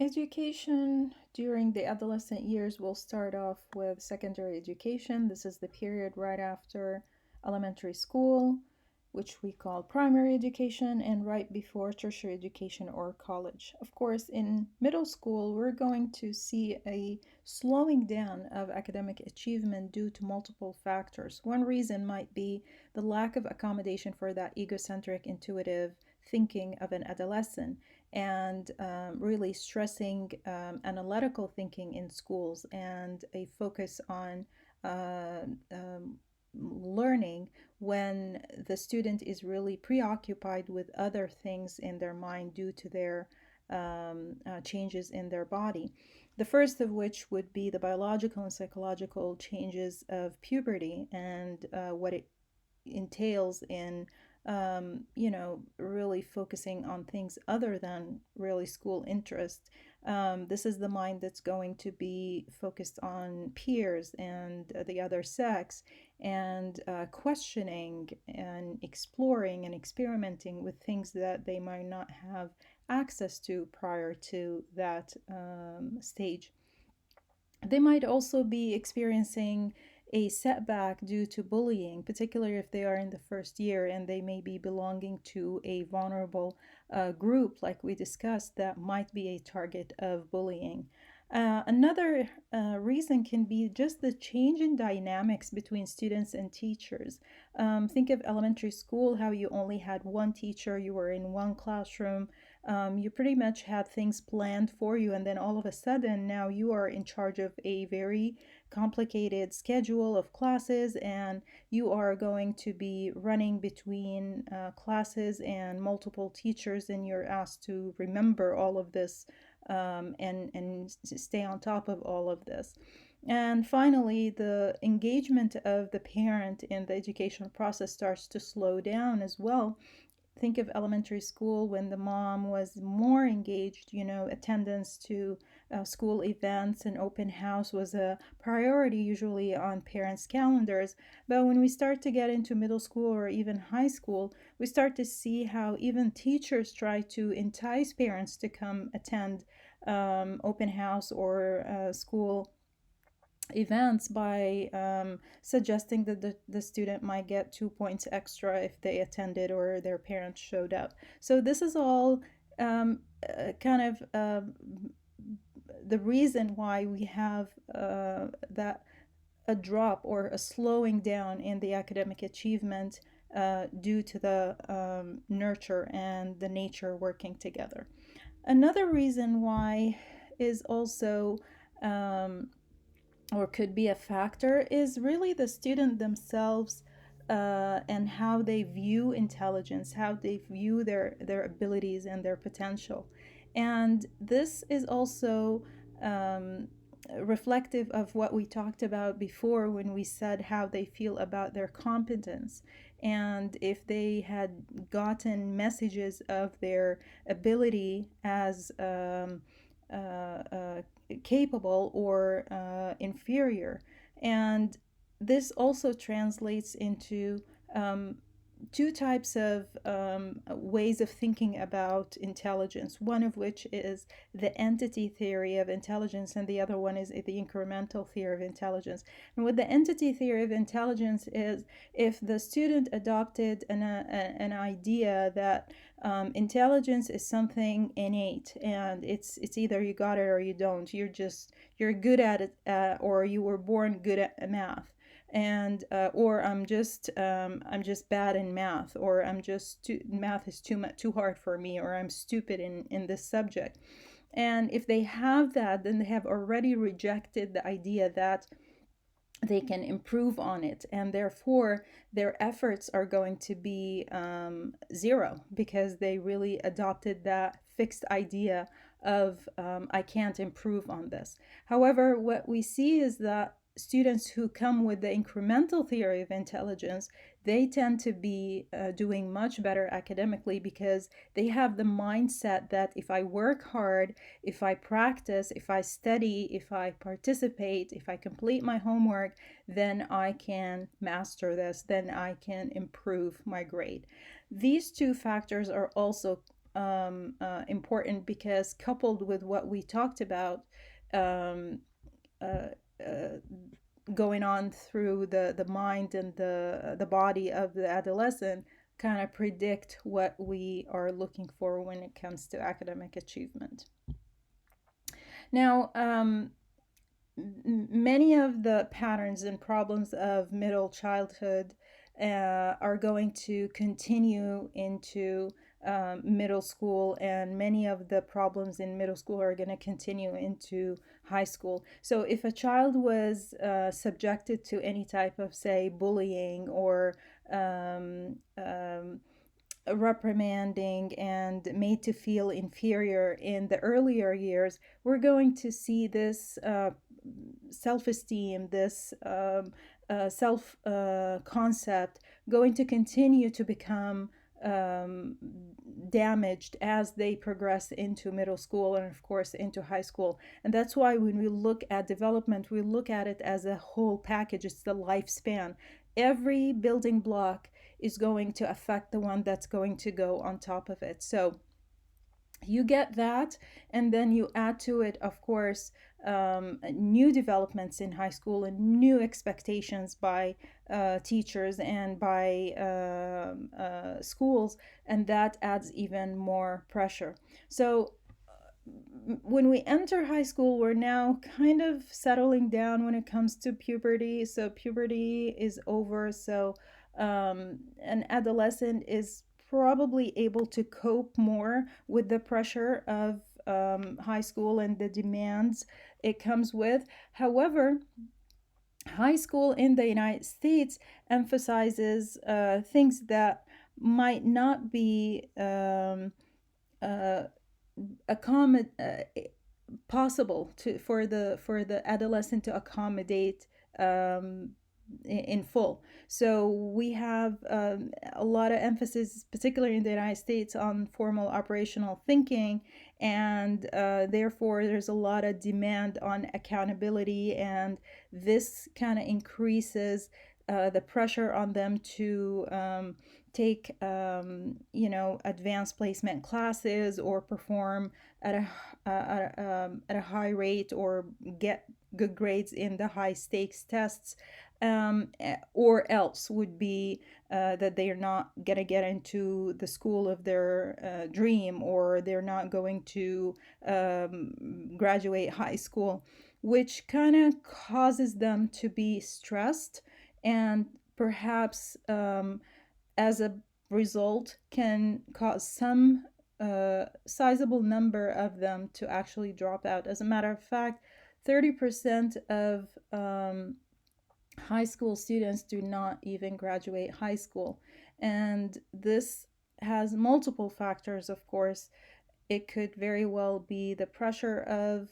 Education during the adolescent years will start off with secondary education. This is the period right after elementary school, which we call primary education, and right before tertiary education or college. Of course, in middle school, we're going to see a slowing down of academic achievement due to multiple factors. One reason might be the lack of accommodation for that egocentric, intuitive thinking of an adolescent, and really stressing analytical thinking in schools and a focus on uh, um, learning when the student is really preoccupied with other things in their mind due to their changes in their body. The first of which would be the biological and psychological changes of puberty and what it entails in really focusing on things other than really school interest. This is the mind that's going to be focused on peers and the other sex, and questioning and exploring and experimenting with things that they might not have access to prior to that stage. They might also be experiencing a setback due to bullying, particularly if they are in the first year and they may be belonging to a vulnerable group, like we discussed, that might be a target of bullying. Another reason can be just the change in dynamics between students and teachers. Think of elementary school, how you only had one teacher, you were in one classroom, you pretty much had things planned for you, and then all of a sudden now you are in charge of a very complicated schedule of classes, and you are going to be running between classes and multiple teachers, and you're asked to remember all of this, and stay on top of all of this. And finally, the engagement of the parent in the educational process starts to slow down as well. Think of elementary school when the mom was more engaged, attendance to school events and open house was a priority usually on parents' calendars. But when we start to get into middle school or even high school, we start to see how even teachers try to entice parents to come attend open house or school events by suggesting that the student might get 2 points extra if they attended or their parents showed up. So this is all kind of the reason why we have that a drop or a slowing down in the academic achievement due to the nurture and the nature working together. Another reason why is also or could be a factor is really the student themselves, and how they view intelligence, how they view their abilities and their potential. And this is also reflective of what we talked about before when we said how they feel about their competence. And if they had gotten messages of their ability as capable or inferior. And this also translates into two types of ways of thinking about intelligence, one of which is the entity theory of intelligence, and the other one is the incremental theory of intelligence. And what the entity theory of intelligence is, if the student adopted an idea that intelligence is something innate, and it's either you got it or you don't, you're good at it, or you were born good at math, and or I'm just bad in math, or math is too hard for me, or I'm stupid in this subject. And if they have that, then they have already rejected the idea that they can improve on it, and therefore their efforts are going to be zero, because they really adopted that fixed idea of I can't improve on this. However, what we see is that students who come with the incremental theory of intelligence, they tend to be doing much better academically, because they have the mindset that if I work hard, if I practice, if I study, if I participate, if I complete my homework, then I can master this, then I can improve my grade. These two factors are also important, because coupled with what we talked about, um, uh, uh, going on through the mind and the body of the adolescent, kind of predict what we are looking for when it comes to academic achievement. Now, many of the patterns and problems of middle childhood are going to continue into middle school, and many of the problems in middle school are going to continue into high school. So, if a child was subjected to any type of, say, bullying or reprimanding and made to feel inferior in the earlier years, we're going to see this self esteem, this self concept going to continue to become um, damaged as they progress into middle school and, of course, into high school. And that's why when we look at development, we look at it as a whole package. It's the lifespan. Every building block is going to affect the one that's going to go on top of it. So you get that, and then you add to it, of course, new developments in high school and new expectations by teachers and by schools, and that adds even more pressure. So when we enter high school, we're now kind of settling down when it comes to puberty. So puberty is over. So an adolescent is probably able to cope more with the pressure of high school and the demands it comes with. However, high school in the United States emphasizes things that might not be uh, possible to for the adolescent to accommodate in full. So we have a lot of emphasis, particularly in the United States, on formal operational thinking, and therefore there's a lot of demand on accountability, and this kind of increases the pressure on them to take advanced placement classes or perform at at a high rate or get good grades in the high stakes tests, or else would be that they are not going to get into the school of their dream, or they're not going to graduate high school, which kind of causes them to be stressed, and perhaps as a result can cause some sizable number of them to actually drop out. As a matter of fact, 30% of high school students do not even graduate high school. And this has multiple factors, of course. It could very well be the pressure of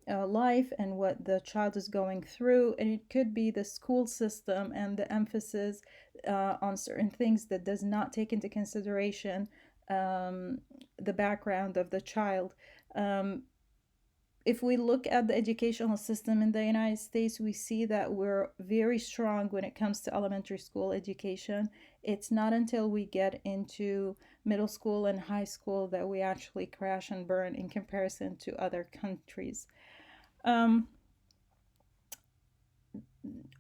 life and what the child is going through, and it could be the school system and the emphasis on certain things that does not take into consideration the background of the child. If we look at the educational system in the United States, we see that we're very strong when it comes to elementary school education. It's not until we get into middle school and high school that we actually crash and burn in comparison to other countries. Um,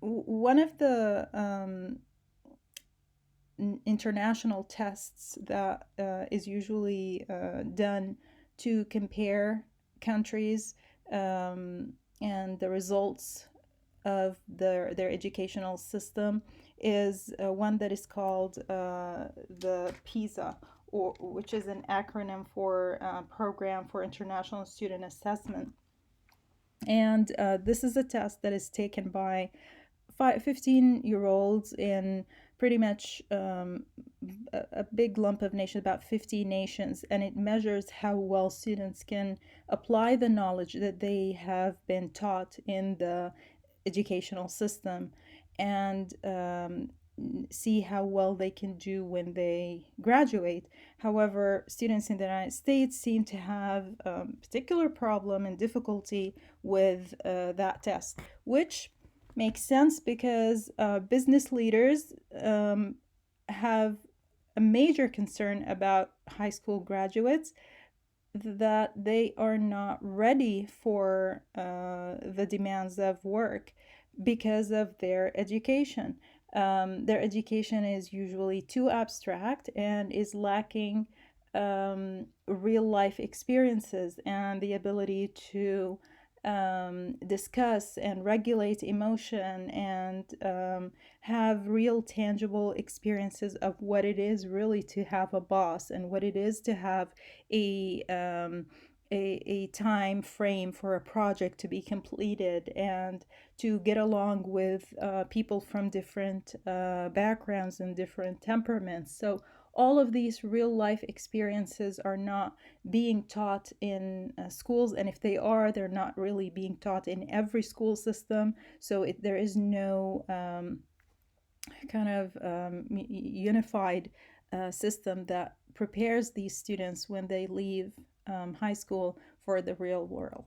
One of the international tests that is usually done to compare countries and the results of their educational system is one that is called the PISA, or which is an acronym for Program for International Student Assessment. And this is a test that is taken by 15-year-olds in pretty much a big lump of nations, about 50 nations, and it measures how well students can apply the knowledge that they have been taught in the educational system, and see how well they can do when they graduate. However, students in the United States seem to have a particular problem and difficulty with that test, which makes sense because business leaders have a major concern about high school graduates, that they are not ready for the demands of work because of their education. Their education is usually too abstract and is lacking real life experiences and the ability to discuss and regulate emotion and have real tangible experiences of what it is really to have a boss and what it is to have a a time frame for a project to be completed and to get along with people from different backgrounds and different temperaments. So all of these real life experiences are not being taught in schools, and if they are, they're not really being taught in every school system. So there is no kind of unified system that prepares these students when they leave high school for the real world.